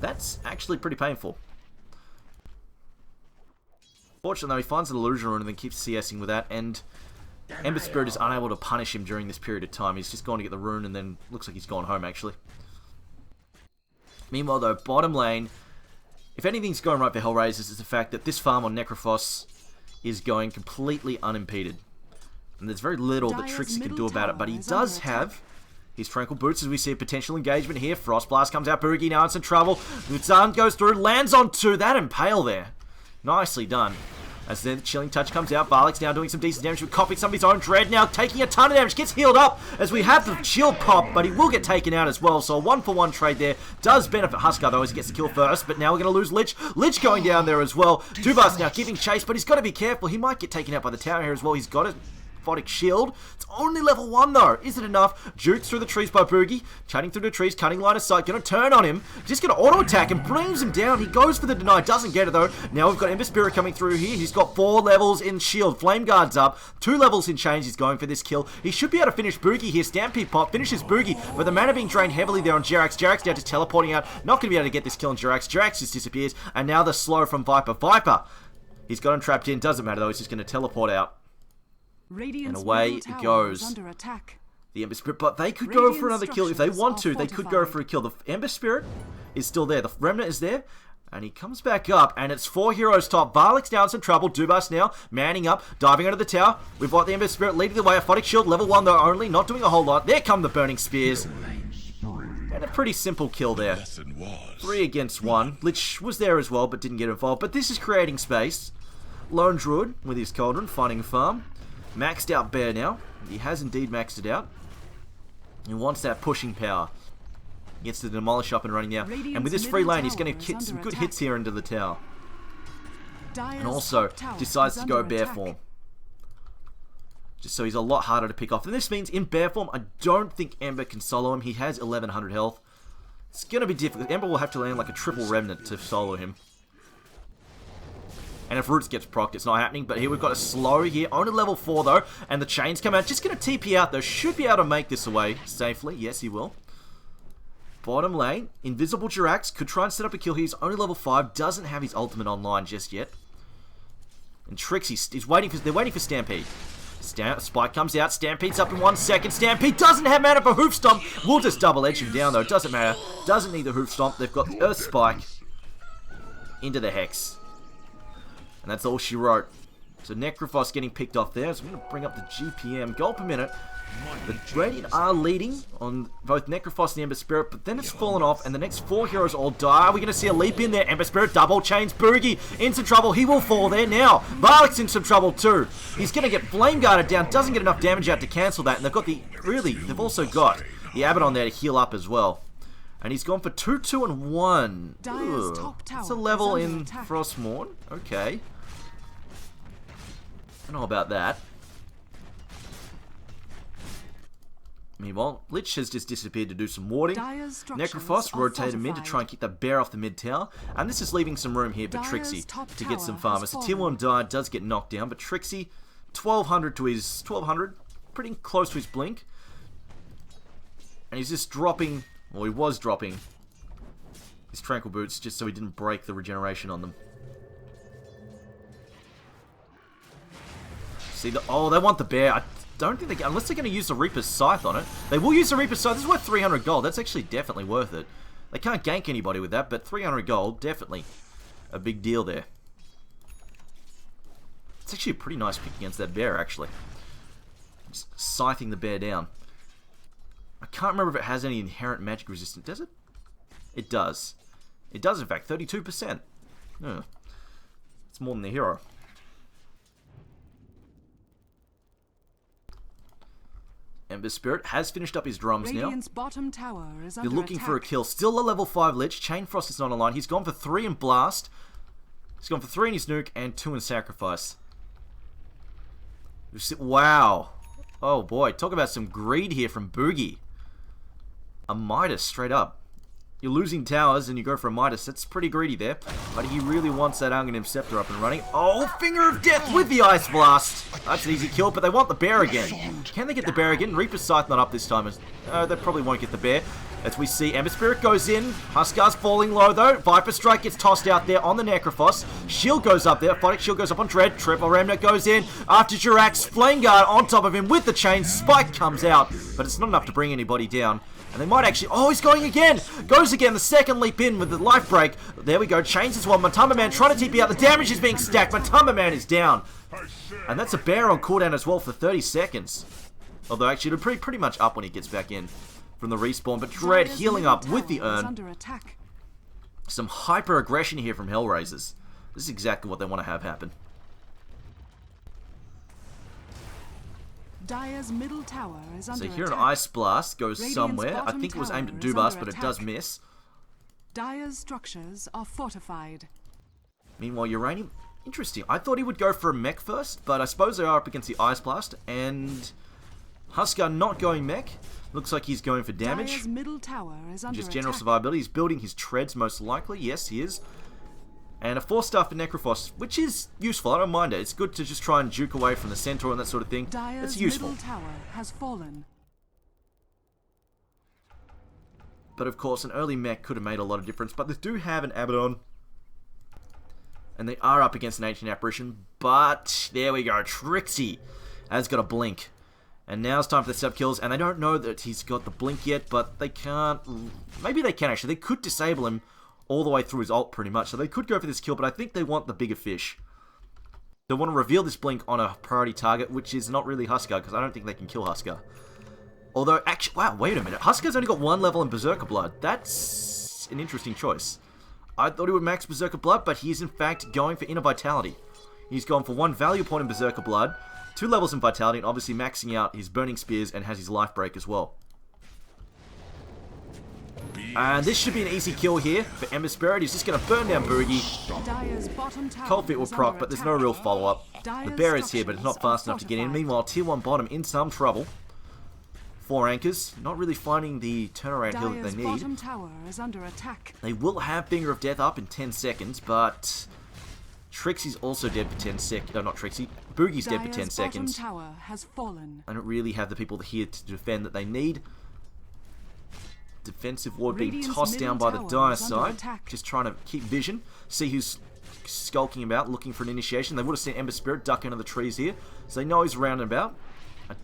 That's actually pretty painful. Fortunately, though, he finds an illusion rune and then keeps CSing with that, and Ember Spirit is unable to punish him during this period of time. He's just gone to get the rune and then looks like he's gone home, actually. Meanwhile, though, bottom lane, if anything's going right for HellRaisers, is the fact that this farm on Necrophos is going completely unimpeded. And there's very little that Trixie can do about it, but he does have his Tranquil Boots, as we see a potential engagement here. Frost Blast comes out, Boogie now in some trouble. Lutzan goes through, lands on two, that impale there. Nicely done. As then the Chilling Touch comes out, Barlick's now doing some decent damage with copying some of his own Dread, now taking a ton of damage, gets healed up as we have the shield pop, but he will get taken out as well, so a 1-for-1 trade there does benefit Huskar though as he gets the kill first, but now we're going to lose Lich. Lich going down there as well. Dubas now giving chase, but he's got to be careful, he might get taken out by the tower here as well. He's got a Photic Shield. It's only level 1 though. Is it enough? Jukes through the trees by Boogie. Cutting through the trees, cutting line of sight. Gonna turn on him. Just gonna auto attack and brings him down. He goes for the deny. Doesn't get it though. Now we've got Ember Spirit coming through here. He's got 4 levels in shield. Flame Guard's up. 2 levels in chains. He's going for this kill. He should be able to finish Boogie here. Stampede Pop finishes Boogie, but the mana being drained heavily there on Jerax. Jerax now just teleporting out. Not gonna be able to get this kill on Jerax. Jerax just disappears. And now the slow from Viper. Viper. He's got him trapped in. Doesn't matter though. He's just gonna teleport out. And away it goes. The Ember Spirit, but they could go for another kill if they want to. They could go for a kill. The Ember Spirit is still there. The Remnant is there. And he comes back up, and it's 4 heroes top. Varlik's down some trouble. Dubas now manning up, diving under the tower. We've got the Ember Spirit leading the way. A Photic Shield, level 1 though only, not doing a whole lot. There come the Burning Spears. And a pretty simple kill there. 3 against 1. Lich was there as well, but didn't get involved. But this is creating space. Lone Druid with his Cauldron, finding a farm. Maxed out Bear now. He has indeed maxed it out. He wants that pushing power. He gets the Demolish up and running now. And with this free lane, he's going to get some good hits here into the tower. And also decides to go Bear form. Just so he's a lot harder to pick off. And this means in Bear form, I don't think Ember can solo him. He has 1100 health. It's going to be difficult. Ember will have to land like a triple Remnant to solo him. And if Roots gets procced, it's not happening. But here we've got a slow here. Only level 4 though. And the chains come out. Just going to TP out though. Should be able to make this away safely. Yes, he will. Bottom lane. Invisible Jirax. Could try and set up a kill here. He's only level 5. Doesn't have his ultimate online just yet. And Trixie is waiting for... They're waiting for Stampede. Spike comes out. Stampede's up in 1 second. Stampede doesn't have mana for Hoof Stomp. We'll just double edge him down though. Doesn't matter. Doesn't need the Hoof Stomp. They've got the Earth Spike into the Hex. And that's all she wrote. So Necrophos getting picked off there. So I'm going to bring up the GPM. Goal per minute. The Radiant are leading on both Necrophos and Ember Spirit, but then it's fallen off, and the next 4 heroes all die. We're going to see a leap in there. Ember Spirit double chains Boogie in some trouble. He will fall there now. Varlik's in some trouble too. He's going to get Flame Guarded down. Doesn't get enough damage out to cancel that. And they've got the... Really, they've also got the Abaddon there to heal up as well. And he's gone for 2, 2, and 1. It's a level in Frostmourne. Okay. I don't know about that. Meanwhile, Lich has just disappeared to do some warding. Necrophos rotated mid to try and keep that bear off the mid tower. And this is leaving some room here for Trixie to get some farm. As the tier 1 die does get knocked down, but Trixie, 1200 to his... 1200, pretty close to his blink. And he's just dropping... Well, he was dropping his Tranquil Boots just so he didn't break the regeneration on them. See, oh, they want the bear. I don't think they can, unless they're going to use the Reaper's Scythe on it. They will use the Reaper's Scythe. This is worth 300 gold. That's actually definitely worth it. They can't gank anybody with that, but 300 gold, definitely a big deal there. It's actually a pretty nice pick against that bear, actually. Just scything the bear down. I can't remember if it has any inherent magic resistance. Does it? It does. It does, in fact. 32%. Yeah. It's more than the hero. Ember Spirit has finished up his drums now. Bottom tower is They're looking for a kill. Still a level 5 Lich. Chain Frost is not online. He's gone for 3 in Blast. He's gone for 3 in his Nuke and 2 in Sacrifice. Wow. Oh boy. Talk about some greed here from Boogie. A Midas straight up. You're losing towers and you go for a Midas. That's pretty greedy there. But he really wants that Aghanim Scepter up and running. Oh, Finger of Death with the Ice Blast. That's an easy kill, but they want the bear again. Can they get the bear again? Reaper's Scythe not up this time. They probably won't get the bear. As we see, Ember Spirit goes in. Huskar's falling low, though. Viper Strike gets tossed out there on the Necrophos. Shield goes up there. Photic Shield goes up on Dread. Triple Remnant goes in. After Jirax, Flame Guard on top of him with the chain. Spike comes out, but it's not enough to bring anybody down. And they might actually... Oh, he's going again! Goes again, the second leap in with the life break. There we go, chains as well. Matumba Man trying to TP out. The damage is being stacked. Matumba Man is down. And that's a bear on cooldown as well for 30 seconds. Although actually it'll pretty much up when he gets back in from the respawn. But Dread healing up with the urn. Some hyper aggression here from HellRaisers. This is exactly what they want to have happen. Dire's middle tower is under So here an attack. Ice Blast goes somewhere. I think it was aimed at Dubas, but it does miss. Dire's structures are fortified. Meanwhile, Uranium... Interesting. I thought he would go for a mech first, but I suppose they are up against the Ice Blast. And Huskar not going mech. Looks like he's going for damage. Dire's middle tower is under Just general attack. survivability. He's building his treads most likely. Yes, he is. And a 4-star for Necrophos, which is useful. I don't mind it. It's good to just try and juke away from the Centaur and that sort of thing. Dire's It's useful. middle tower has fallen. But of course, an early mech could have made a lot of difference. But they do have an Abaddon. And they are up against an Ancient Apparition. But there we go. Trixie has got a blink. And now it's time for the sub kills. And they don't know that he's got the blink yet. But they can't... Maybe they can actually. They could disable him all the way through his ult pretty much. So they could go for this kill. But I think they want the bigger fish. They want to reveal this blink on a priority target. Which is not really Huskar. Because I don't think they can kill Huskar. Although, actually... Wow, wait a minute. Huskar's only got 1 level in Berserker Blood. That's an interesting choice. I thought he would max Berserker Blood, but he's in fact going for Inner Vitality. He's gone for 1 value point in Berserker Blood, 2 levels in Vitality, and obviously maxing out his Burning Spears and has his Life Break as well. And this should be an easy kill here for Ember Spirit. He's just going to burn down Boogie. Dire's bottom tower Cold Feet will is proc, under but there's attack. no real follow-up. The Dire's bear is here, but it's not structures fast enough to get in. fortified. Meanwhile, Tier 1 bottom in some trouble. 4Anchors, not really finding the turnaround heal that Dire's they bottom need. tower is under attack. They will have Finger of Death up in 10 seconds, but Trixie's also dead for 10 seconds. No, not Trixie. Boogie's dead for 10 Dire's seconds. bottom tower has fallen. I don't really have the people here to defend that they need. Defensive ward being Radiant's tossed down by the middle dire tower is under side. attack. Just trying to keep vision. See who's skulking about, looking for an initiation. They would have seen Ember Spirit duck into the trees here. So they know he's round and about. I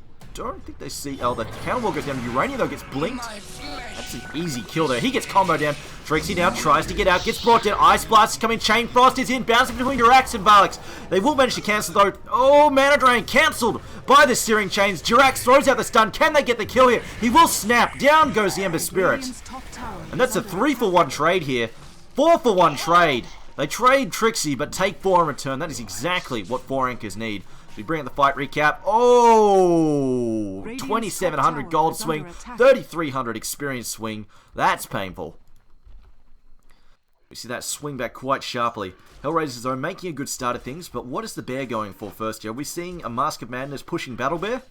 don't think they see... Oh, the counterwall goes down. Uranium, though, gets blinked. That's an easy kill there. He gets combo down. Trixie now tries to get out. Gets brought down. Ice Blast is coming. Chain Frost is in. Bouncing between Jirax and Valix. They will manage to cancel, though. Oh, Mana Drain cancelled by the Searing Chains. Jirax throws out the stun. Can they get the kill here? He will snap. Down goes the Ember Spirit. Radiant's top tower And that's a is under 3-for-1 trade here. 4-for-1 trade. They trade Trixie, but take 4 in return. That is exactly what 4 Anchors need. We bring up the fight recap. Oh! 2,700 gold swing. 3,300 experience swing. That's painful. We see that swing back quite sharply. HellRaisers are making a good start of things, but what is the bear going for first here? Are we seeing a Mask of Madness pushing Battle Bear?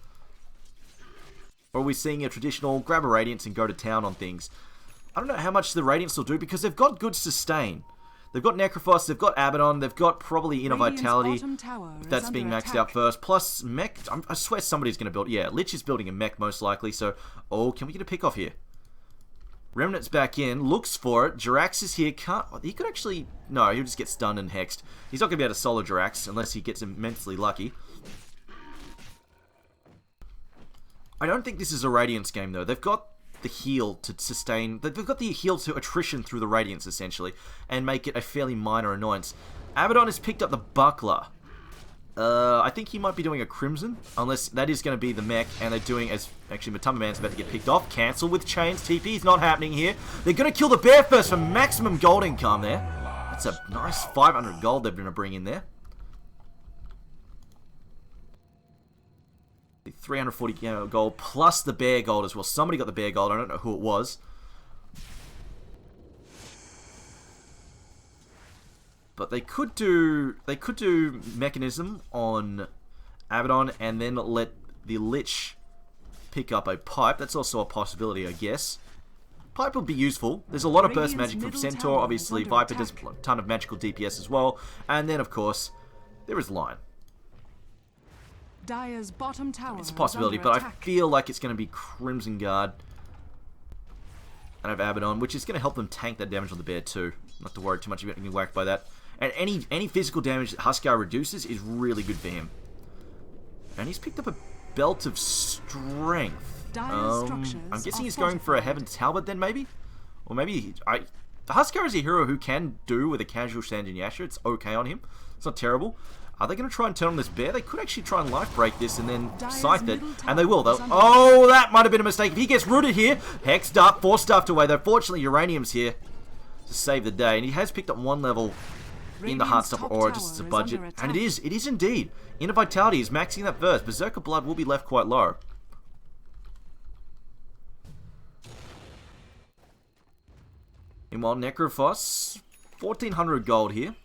Or are we seeing a traditional grab a Radiance and go to town on things? I don't know how much the Radiance will do because they've got good sustain. They've got Necrophos, they've got Abaddon, they've got probably Inner Radiant's Vitality. bottom tower is That's being under maxed attack. out first. Plus, mech, I swear somebody's going to build... Yeah, Lich is building a mech most likely, so... Oh, can we get a pick off here? Remnant's back in, looks for it. Jirax is here, can't... He could actually... No, he'll just get stunned and hexed. He's not going to be able to solo Jirax unless he gets immensely lucky. I don't think this is a Radiance game, though. They've got the heal to sustain... They've got the heal to attrition through the Radiance, essentially, and make it a fairly minor annoyance. Abaddon has picked up the Buckler. I think he might be doing a Crimson, unless that is going to be the mech, and they're doing as... Actually, Matumba Man's about to get picked off. Cancel with chains. TP is not happening here. They're going to kill the bear first for maximum gold income there. That's a nice 500 gold they're going to bring in there. 340 gold plus the bear gold as well. Somebody got the bear gold. I don't know who it was. But they could do Mechanism on Abaddon and then let the Lich pick up a pipe. That's also a possibility, I guess. Pipe would be useful. There's a lot of burst Radiant's magic from middle Centaur. tower Obviously, is under Viper does attack. a ton of magical DPS as well. And then, of course, there is Lion. Dire's bottom tower It's a is possibility, under but I attack. feel like it's going to be Crimson Guard. and have Abaddon, which is going to help them tank that damage on the bear too. Not to worry too much about getting whacked by that. And any physical damage that Huskar reduces is really good for him. And he's picked up a Belt of Strength. I'm guessing he's going for a Heaven's Halberd then, maybe? Or maybe... The Huskar is a hero who can do with a casual Sanjin Yasha. It's okay on him. It's not terrible. Are they going to try and turn on this bear? They could actually try and life break this and then scythe it. And they will, though. Oh, that might have been a mistake. If he gets rooted here, hexed up, 4 stuffed away. Though, fortunately, Uranium's here to save the day. And he has picked up 1 level in the Heartstopper aura just as a budget. And it is indeed. Inner Vitality is maxing that first. Berserker Blood will be left quite low. Meanwhile, Necrophos, 1400 gold here.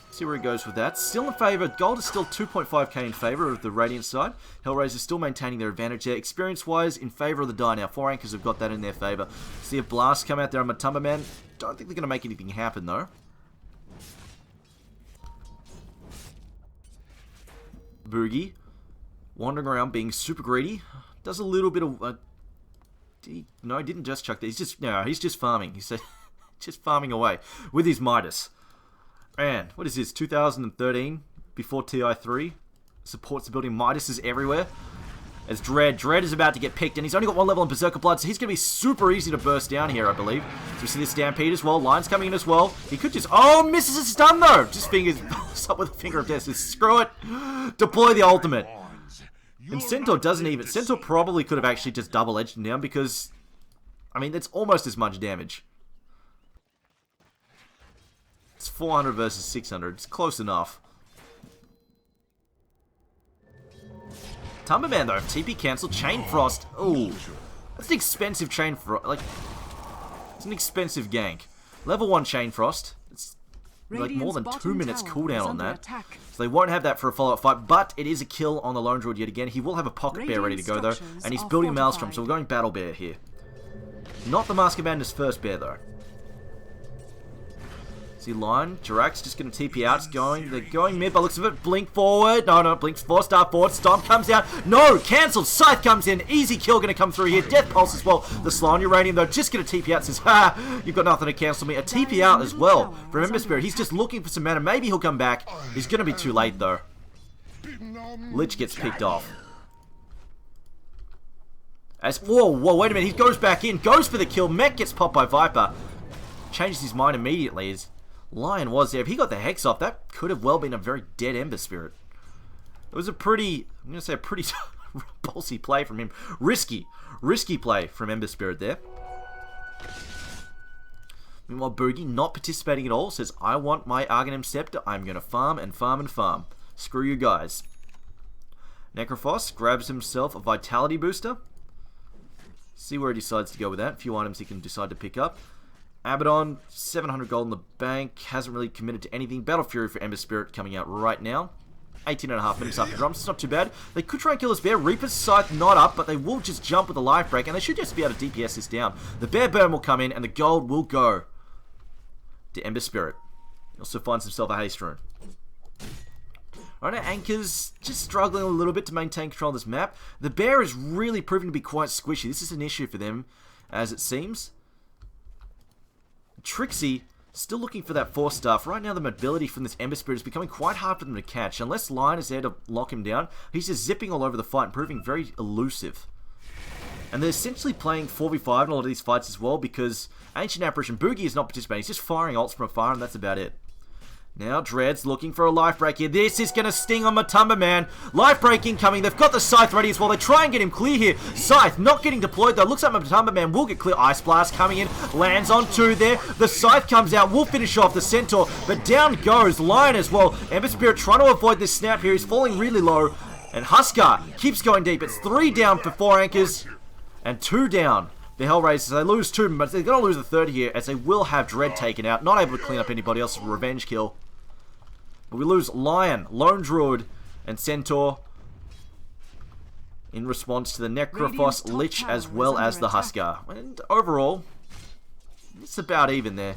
See where he goes with that. Still in favour. Gold is still 2.5k in favour of the Radiant side. HellRaisers still maintaining their advantage there. Experience-wise, in favour of the die now. 4Anchors have got that in their favour. See if Blast come out there on Matumba Man. Don't think they're going to make anything happen, though. Boogie, wandering around being super greedy. Does a little bit of... no, he didn't just chuck that. He's just farming. He's just farming away with his Midas. Man, what is this? 2013 before TI3 supports the building. Midas is everywhere. As Dread is about to get picked, and he's only got 1 level in Berserker Blood, so he's going to be super easy to burst down here, I believe. So we see the Stampede as well. Lion's coming in as well. He could just... Oh, misses a stun though. Just fingers up with a finger of death. So screw it. Deploy the ultimate. And Centaur doesn't even... Centaur probably could have actually just double-edged him down because... I mean, that's almost as much damage. It's 400 versus 600. It's close enough. Tumberman, though. TP cancelled. Chain Frost. Ooh. That's an expensive Chain Frost. Like, it's an expensive gank. Level 1 Chain Frost. It's like more than 2 minutes cooldown on that. So they won't have that for a follow-up fight, but it is a kill on the Lone Druid yet again. He will have a Pocket Bear ready to go, though. And he's building Maelstrom, so we're going Battle Bear here. Not the Mask of Madness first bear, though. See Lion, Jirax just going to TP out. They're going mid by looks of it. Blink forward. No, blinks 4-star forward. Stomp comes out. No, cancelled. Scythe comes in. Easy kill going to come through here. Death Pulse as well. The Sloan Uranium, though, just going to TP out. Says, ha, you've got nothing to cancel me. A TP out as well. Remember Spirit, he's just looking for some mana. Maybe he'll come back. He's going to be too late, though. Lich gets picked off. Whoa, wait a minute. He goes back in. Goes for the kill. Mech gets popped by Viper. Changes his mind immediately. Lion was there. If he got the Hex off, that could have well been a very dead Ember Spirit. It was a pretty, I'm going to say a pretty ballsy play from him. Risky play from Ember Spirit there. Meanwhile, Boogie, not participating at all, says, I want my Arcanum Scepter. I'm going to farm and farm and farm. Screw you guys. Necrophos grabs himself a Vitality Booster. See where he decides to go with that. A few items he can decide to pick up. Abaddon, 700 gold in the bank, hasn't really committed to anything. Battle Fury for Ember Spirit coming out right now. 18.5 minutes after drums, it's not too bad. They could try and kill this bear. Reaper's Scythe not up, but they will just jump with a life break, and they should just be able to DPS this down. The bear burn will come in, and the gold will go to Ember Spirit. He also finds himself a haste rune. Right now, Anchors just struggling a little bit to maintain control of this map. The bear is really proving to be quite squishy. This is an issue for them, as it seems. Trixie, still looking for that 4-star. Right now, the mobility from this Ember Spirit is becoming quite hard for them to catch. Unless Lion is there to lock him down, he's just zipping all over the fight and proving very elusive. And they're essentially playing 4v5 in a lot of these fights as well because Ancient Apparition, Boogie is not participating. He's just firing ults from afar and that's about it. Now Dread's looking for a life break here. This is going to sting on Matumba Man. Life break incoming. They've got the Scythe ready as well. They try and get him clear here. Scythe not getting deployed though. Looks like Matumba Man will get clear. Ice Blast coming in. Lands on 2 there. The Scythe comes out. Will finish off the Centaur. But down goes Lion as well. Ember Spirit trying to avoid this snap here. He's falling really low. And Huskar keeps going deep. It's 3 down for 4Anchors. And 2 down. The HellRaisers, they lose 2, but they're going to lose the 3rd here as they will have Dread taken out. Not able to clean up anybody else's revenge kill. But we lose Lion, Lone Druid, and Centaur in response to the Necrophos, Lich, as well as the Huskar. And overall, it's about even there.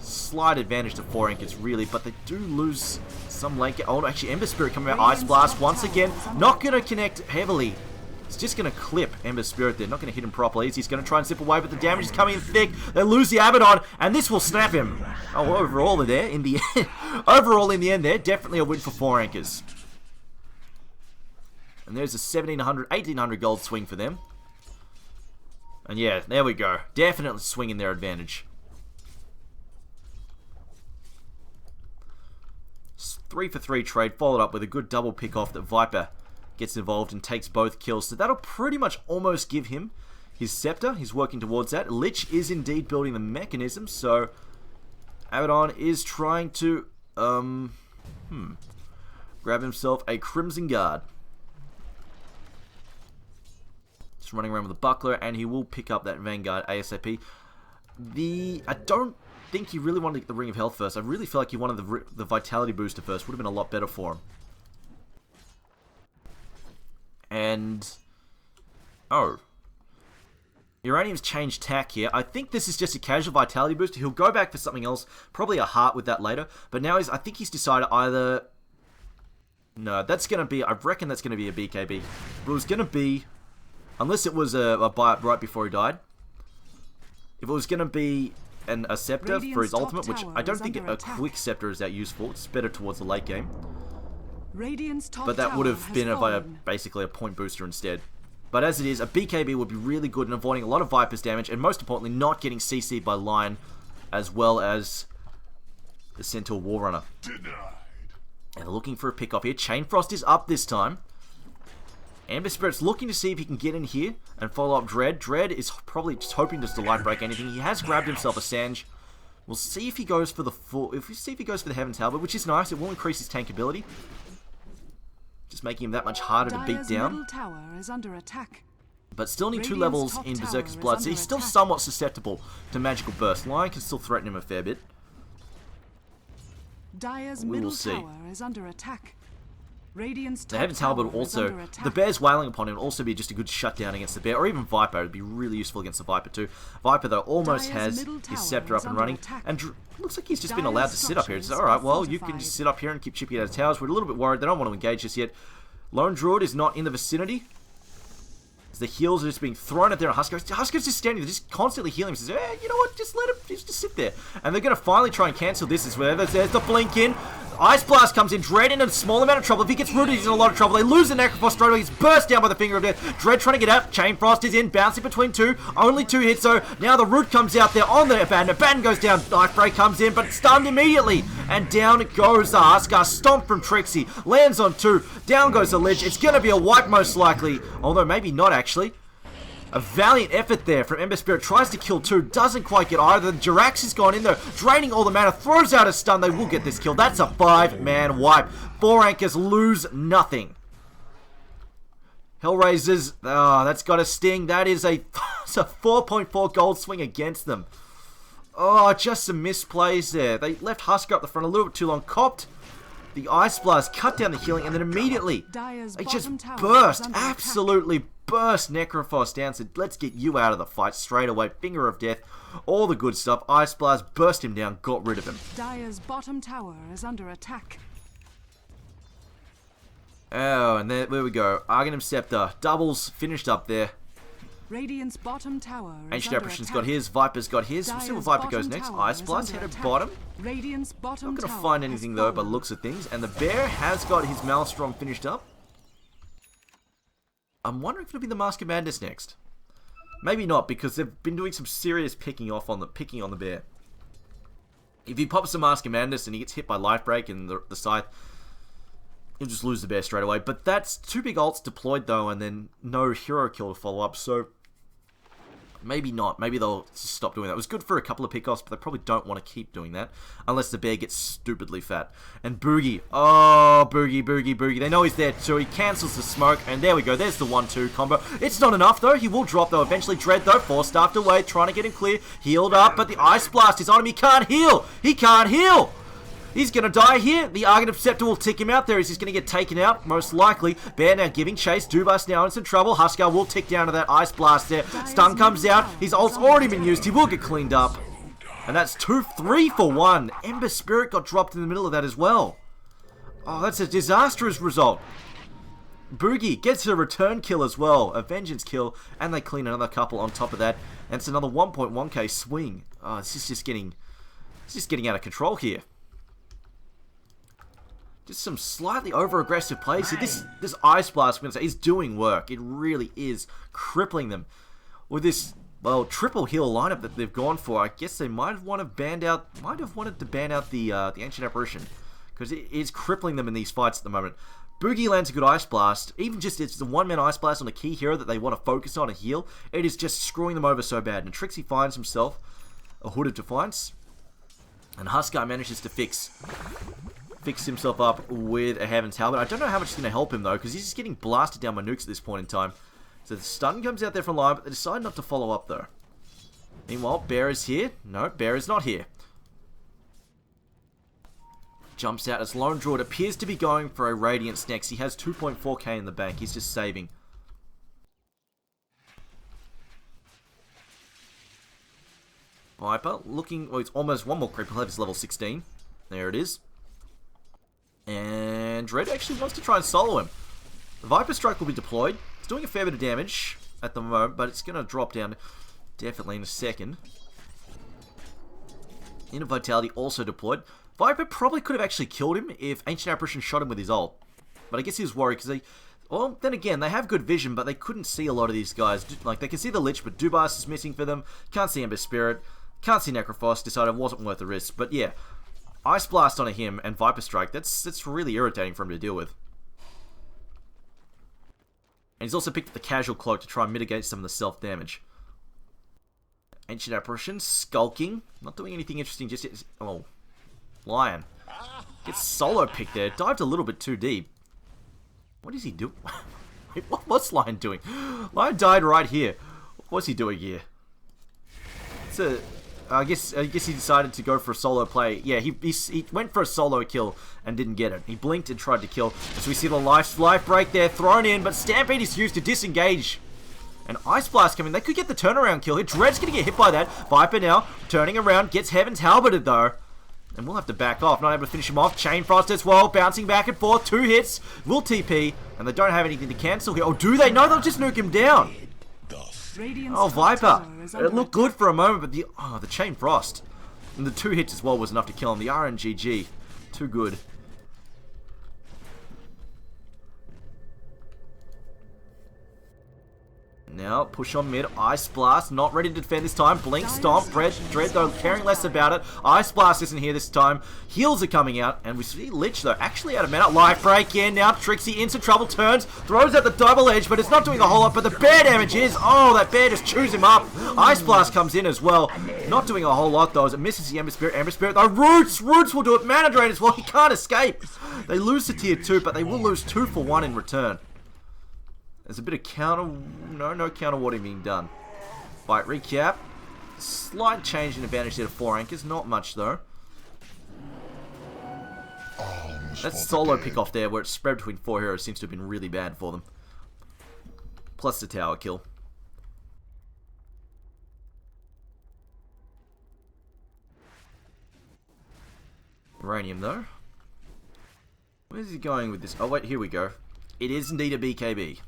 Slight advantage to 4Anchors, really, but they do lose some lane. Oh, actually, Ember Spirit coming out. Ice Blast once again. Not going to connect heavily. He's just going to clip Ember Spirit there. Not going to hit him properly. He's going to try and zip away, but the damage is coming in thick. They lose the Abaddon, and this will snap him. Oh, overall in the end, overall in the end there, definitely a win for 4Anchors. And there's a 1800 gold swing for them. And yeah, there we go. Definitely swinging their advantage. 3-for-3 trade, followed up with a good double pick off that Viper gets involved and takes both kills. So that'll pretty much almost give him his Scepter. He's working towards that. Lich is indeed building the mechanism, so Abaddon is trying to grab himself a Crimson Guard. Just running around with a Buckler, and he will pick up that Vanguard ASAP. I don't think he really wanted to get the Ring of Health first. I really feel like he wanted the Vitality booster first. Would have been a lot better for him. And Uranium's changed tack here. I think this is just a casual Vitality booster. He'll go back for something else, probably a heart with that later. But now I think he's decided either... No, that's going to be... I reckon that's going to be a BKB. But it was going to be... Unless it was a buy-up right before he died. If it was going to be a Scepter for his ultimate, which I don't think a quick Scepter is that useful. It's better towards the late game. But that would have been basically a point booster instead. But as it is, a BKB would be really good in avoiding a lot of Viper's damage, and most importantly, not getting CC'd by Lion, as well as the Centaur Warrunner. And they're looking for a pick-off here. Chain Frost is up this time. Ember Spirit's looking to see if he can get in here and follow up Dread. Dread is probably just hoping just to light break anything. He has grabbed himself a Sange. We'll see if he goes for the full... If we see if he goes for the Heaven's Halberd, which is nice. It will increase his tank ability. Just making him that much harder to beat down. Middle tower is under attack. But still need 2 levels in Berserker's Blood, so he's still somewhat susceptible to Magical Burst. Lion can still threaten him a fair bit. Dire's middle tower is under attack. Radiant's the Heaven's Halberd also... The Bear's wailing upon him will also be just a good shutdown against the Bear, or even Viper. It would be really useful against the Viper too. Viper, though, almost has his Scepter up and running, and looks like he's just been allowed to sit up here. It's alright, well, you can just sit up here and keep chipping at his towers. We're a little bit worried. They don't want to engage just yet. Lone Druid is not in the vicinity. As the heals are just being thrown at there. Huskar's just standing there, just constantly healing. He says, you know what, just let him just sit there. And they're going to finally try and cancel this as well. There's the blink in. Ice Blast comes in. Dread in a small amount of trouble. If he gets rooted, he's in a lot of trouble. They lose the Necrophos straight away. He's burst down by the Finger of Death. Dread trying to get out. Chain Frost is in, bouncing between 2. Only 2 hits, so now the Root comes out there on the Abaddon. Abaddon goes down. Knife Break comes in, but it's stunned immediately. And down goes the Huskar. Stomp from Trixie. Lands on 2. Down goes the Lich. It's going to be a wipe most likely. Although maybe not actually. A valiant effort there from Ember Spirit. Tries to kill 2. Doesn't quite get either. Jirax has gone in there. Draining all the mana. Throws out a stun. They will get this kill. That's a 5-man wipe. 4Anchors lose nothing. HellRaisers. Oh, that's got a sting. That is a 4.4 gold swing against them. Oh, just some misplays there. They left Huskar up the front a little bit too long. Copped the Ice Blast. Cut down the healing. And then immediately they just burst. Absolutely burst Necrophos down, said, let's get you out of the fight straight away. Finger of Death, all the good stuff. Ice Blast, burst him down, got rid of him. Dire's bottom tower is under attack. Oh, and there we go. Arcanum Scepter, doubles, finished up there. Radiant's bottom tower is Ancient under Apparition's attack. got his, Viper's got his. We'll see where Viper goes bottom next. tower Ice is Blast under headed attack. bottom. Radiant's bottom Not going to tower find has anything though, by fallen. the looks of things. And the Bear has got his Maelstrom finished up. I'm wondering if it'll be the Mask of Madness next. Maybe not, because they've been doing some serious picking on the Bear. If he pops the Mask of Madness and he gets hit by Life Break and the Scythe, he'll just lose the Bear straight away. But that's 2 big ults deployed though, and then no hero kill to follow up, so maybe not. Maybe they'll stop doing that. It was good for a couple of pickoffs, but they probably don't want to keep doing that unless the Bear gets stupidly fat. And Boogie. Oh, Boogie. They know he's there too. He cancels the smoke, and there we go. There's the 1-2 combo. It's not enough, though. He will drop, though. Eventually, Dread, though, force-staffed away, trying to get him clear. Healed up, but the Ice Blast is on him. He can't heal. He can't heal. He's going to die here. The Arcanum Scepter will tick him out there. He's just going to get taken out, most likely. Bear now giving chase. Dubas now in some trouble. Huskar will tick down to that Ice Blast there. Stun comes out. His ult's already been used. He will get cleaned up. And that's 2-3 for 1. Ember Spirit got dropped in the middle of that as well. Oh, that's a disastrous result. Boogie gets a return kill as well. A vengeance kill. And they clean another couple on top of that. And it's another 1.1k swing. Oh, this is just getting out of control here. Just some slightly over-aggressive plays here. This Ice Blast, I'm going to say, is doing work. It really is crippling them. With this, well, triple heal lineup that they've gone for, I guess they might have wanted to ban out the Ancient Apparition. Because it is crippling them in these fights at the moment. Boogie lands a good Ice Blast. Even just it's the one-man Ice Blast on a key hero that they want to focus on and heal. It is just screwing them over so bad. And Trixie finds himself a Hood of Defiance. And Huskar manages to fix himself up with a Heaven's Halberd. I don't know how much it's going to help him, though, because he's just getting blasted down by nukes at this point in time. So the stun comes out there from line, but they decide not to follow up, though. Meanwhile, Bear is here. No, Bear is not here. Jumps out as Lone Druid appears to be going for a Radiance next. He has 2.4k in the bank. He's just saving. Viper looking... Well, it's almost one more creep. He'll have his level 16. There it is. And Dread actually wants to try and solo him. The Viper Strike will be deployed. It's doing a fair bit of damage at the moment, but it's going to drop down definitely in a second. Inner Vitality also deployed. Viper probably could have actually killed him if Ancient Apparition shot him with his ult. But I guess he was worried because they... Well, then again, they have good vision, but they couldn't see a lot of these guys. Like, they can see the Lich, but Dubas is missing for them. Can't see Ember Spirit. Can't see Necrophos. Decided it wasn't worth the risk. But yeah, Ice Blast on him and Viper Strike, that's really irritating for him to deal with. And he's also picked up the Casual Cloak to try and mitigate some of the self-damage. Ancient Apparition, skulking. Not doing anything interesting just yet. Oh, Lion. Gets solo picked there. Dived a little bit too deep. What is he doing? Wait, what's Lion doing? Lion died right here. What's he doing here? It's a... I guess he decided to go for a solo play. Yeah, he went for a solo kill and didn't get it. He blinked and tried to kill. So we see the life break there thrown in, but Stampede is used to disengage. And Ice Blast coming. They could get the turnaround kill here. Dread's going to get hit by that. Viper now turning around. Gets Heaven's Halberded though. And we'll have to back off. Not able to finish him off. Chain Frost as well. Bouncing back and forth. 2 hits. Will TP. And they don't have anything to cancel here. Oh, do they? No, they'll just nuke him down. Oh, Viper. It looked good for a moment, but the Chain Frost. And the 2 hits as well was enough to kill him. The RNGG. Too good. Now, push on mid. Ice Blast. Not ready to defend this time. Blink, Stomp. Dread though, caring less about it. Ice Blast isn't here this time. Heals are coming out. And we see Lich, though, actually out of mana. Life Break in now. Trixie into trouble. Turns. Throws out the double edge, but it's not doing a whole lot. But the bear damage is... Oh, that bear just chews him up. Ice Blast comes in as well. Not doing a whole lot, though, as it misses the Ember Spirit. Ember Spirit, though. Roots will do it. Mana Drain as well. He can't escape. They lose to tier 2, but they will lose 2 for 1 in return. There's a bit of counter... No counter warding being done. Fight recap. Slight change in advantage there to 4Anchors. Not much, though. That solo pick off there, where it's spread between 4 heroes, seems to have been really bad for them. Plus the tower kill. Uranium, though. Where's he going with this? Oh, wait, here we go. It is indeed a BKB.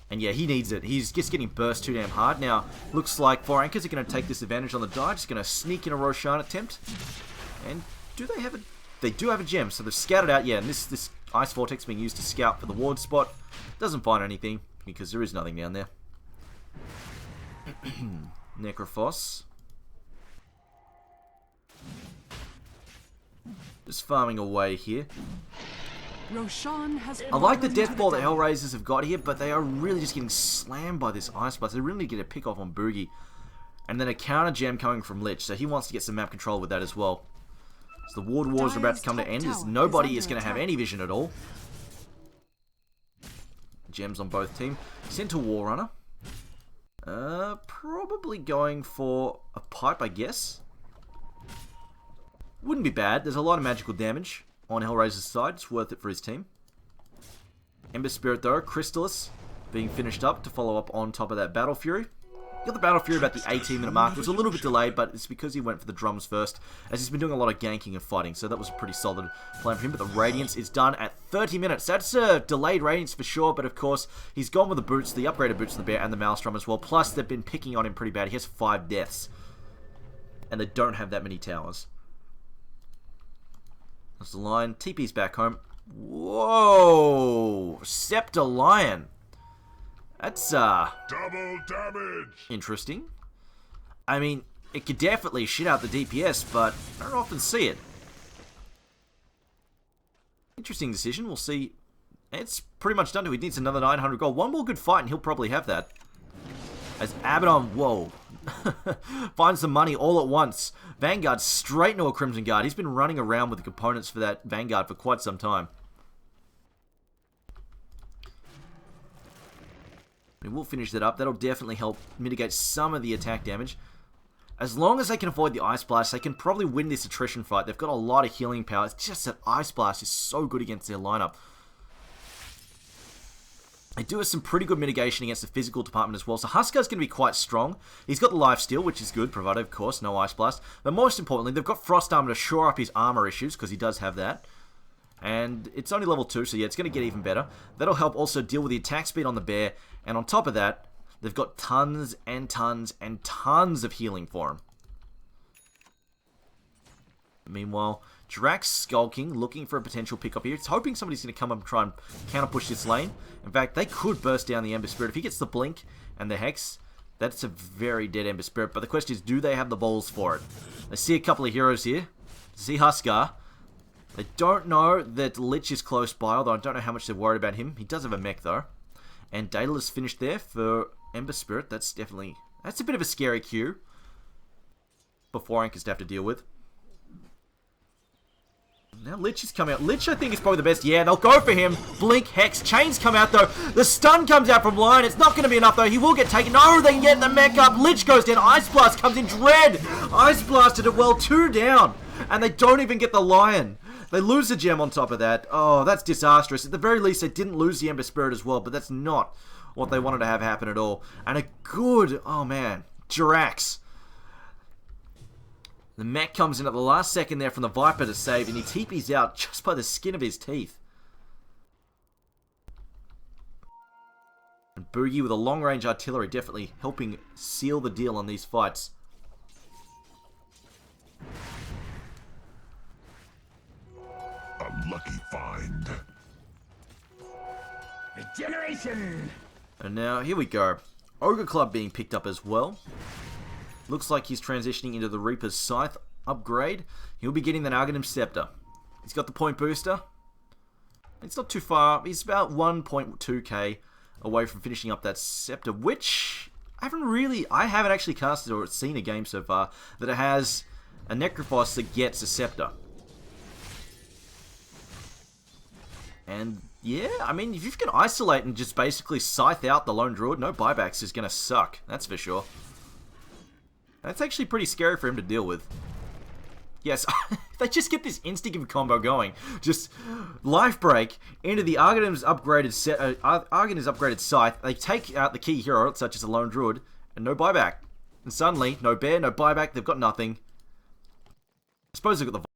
And yeah, he needs it. He's just getting burst too damn hard. Now, looks like 4Anchors are going to take this advantage on the die. Just going to sneak in a Roshan attempt. And do they have a... They do have a gem, so they've scouted out. Yeah, and this Ice Vortex being used to scout for the ward spot. Doesn't find anything, because there is nothing down there. Necrophos. Just farming away here. I like the death ball that HellRaisers have got here, but they are really just getting slammed by this Ice Blast. They really need to get a pick off on Boogie. And then a counter gem coming from Lich, so he wants to get some map control with that as well. So the Ward Wars are about to come to end, as nobody is going to have any vision at all. Gems on both teams. Sent to War Runner. Probably going for a pipe, I guess. Wouldn't be bad. There's a lot of magical damage on HellRaiser's side. It's worth it for his team. Ember Spirit, though. Crystallis being finished up to follow up on top of that Battle Fury. Got the Battle Fury about the 18-minute mark. It was a little bit delayed, but it's because he went for the drums first, as he's been doing a lot of ganking and fighting, so that was a pretty solid plan for him. But the Radiance is done at 30 minutes. That's a delayed Radiance for sure, but of course, he's gone with the boots, the upgraded boots of the bear, and the Maelstrom as well. Plus, they've been picking on him pretty bad. He has 5 deaths, and they don't have that many towers. That's the Lion. TP's back home. Whoa! Scepter Lion. That's, double damage! Interesting. I mean, it could definitely shit out the DPS, but I don't often see it. Interesting decision. We'll see. It's pretty much done to. He needs another 900 gold. One more good fight, and he'll probably have that. As Abaddon, whoa, finds the money all at once. Vanguard straight into a Crimson Guard. He's been running around with the components for that Vanguard for quite some time. And we'll finish that up. That'll definitely help mitigate some of the attack damage. As long as they can avoid the Ice Blast, they can probably win this attrition fight. They've got a lot of healing power. It's just that Ice Blast is so good against their lineup. They do have some pretty good mitigation against the physical department as well. So Huskar's going to be quite strong. He's got the lifesteal, which is good, provided, of course, no Ice Blast. But most importantly, they've got Frost Armor to shore up his armor issues, because he does have that. And it's only level 2, so yeah, it's going to get even better. That'll help also deal with the attack speed on the bear. And on top of that, they've got tons and tons and tons of healing for him. Meanwhile, Drax skulking, looking for a potential pickup here. It's hoping somebody's going to come up and try and counter-push this lane. In fact, they could burst down the Ember Spirit. If he gets the Blink and the Hex, that's a very dead Ember Spirit. But the question is, do they have the balls for it? I see a couple of heroes here. I see Huskar. They don't know that Lich is close by, although I don't know how much they're worried about him. He does have a mech, though. And Daedalus finished there for Ember Spirit. That's definitely... That's a bit of a scary queue for 4Anchors to have to deal with. Now Lich is coming out. Lich, I think, is probably the best. Yeah, they'll go for him. Blink, Hex, Chains come out, though. The stun comes out from Lion. It's not going to be enough, though. He will get taken. No, they can get the mech up. Lich goes down. Ice Blast comes in. Dread. Ice Blasted it well. 2 down. And they don't even get the Lion. They lose the gem on top of that. Oh, that's disastrous. At the very least, they didn't lose the Ember Spirit as well, but that's not what they wanted to have happen at all. And a good, oh man, Jirax. The mech comes in at the last second there from the Viper to save, and he TP's out just by the skin of his teeth. And Boogie with a long-range artillery definitely helping seal the deal on these fights. A lucky find. Regeneration! And now, here we go. Ogre Club being picked up as well. Looks like he's transitioning into the Reaper's Scythe upgrade. He'll be getting the Aghanim Scepter. He's got the point booster. It's not too far. He's about 1.2k away from finishing up that Scepter, which I haven't actually casted or seen a game so far that it has a Necrophos that gets a Scepter. And yeah, I mean, if you can isolate and just basically scythe out the Lone Druid, no buybacks is going to suck. That's for sure. That's actually pretty scary for him to deal with. Yes, if they just get this insta-give combo going, just life break into the Arganim's upgraded scythe. They take out the key hero, such as the Lone Druid, and no buyback. And suddenly, no bear, no buyback. They've got nothing. I suppose they've got the